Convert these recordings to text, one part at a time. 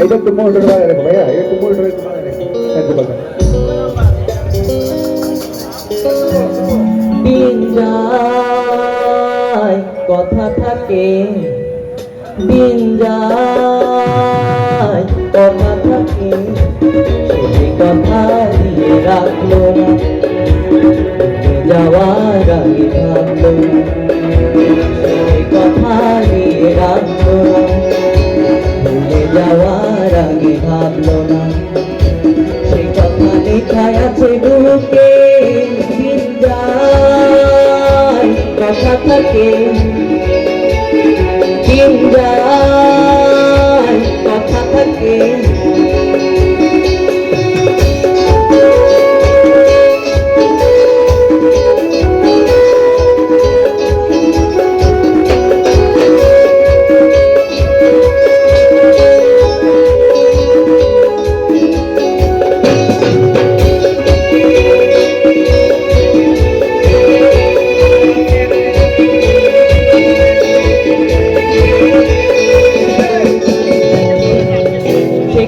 এইটা একটু মোটর বাজায় রাখো ভাইয়া, একটু মোটর একটু বাজায় রাখো। দিন যায় কথা থাকে, দিন যায় কথা থাকে, সেই কথা দিয়ে রাখলো না, যাওয়ার আগে ভাবলো না, সেই কথা দিয়ে রাখলো না, ভুলে যাওয়ার আগে ভাবলো না, সেই কথা লেখায় আছে বুকে। দিন যায় কথা থাকে, দিন যায় কথা থাকে,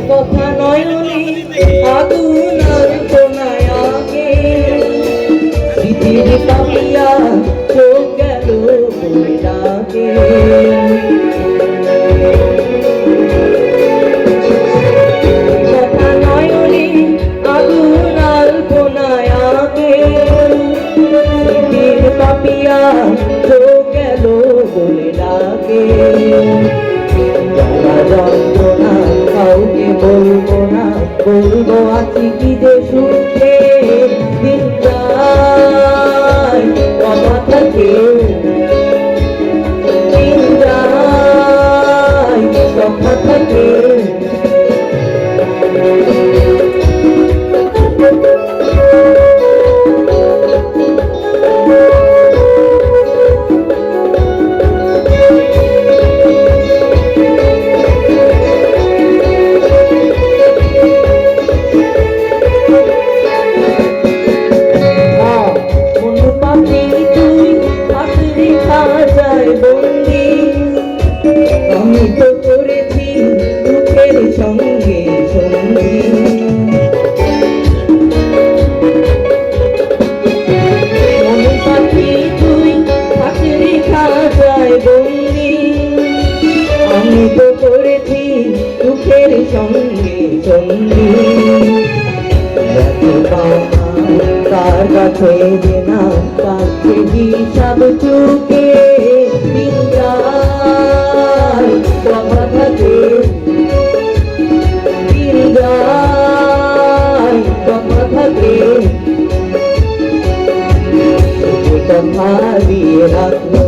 কথা নয়নি আগুন আর কোনায় আগে, পৃথিবী পাপিয়া চোখ গেল ডাকে, কথা নয়নি আগুন আর কোনায় আগে, পৃথিবী পাপিয়া চোখ গেল বলে ডাকে, যন্ত্রণা কাউকে বলবো না, বলবো আছি কি যে সুখে। দিন যায় কথা থাকে, দিন যায় কথা থাকে, আমি তো করেছি দুঃখের সঙ্গে সঙ্গী, মন পাখি তুই ফাঁসির খাঁচায় বন্দি, আমি তো করেছি দুঃখের সঙ্গে সঙ্গী, তার কাছে যে না পাচ্ছে হিসাব চুকে। দিন যায় কথা থাকে, দিন যায় কথা থাকে, কথা দিয়ে রাখলো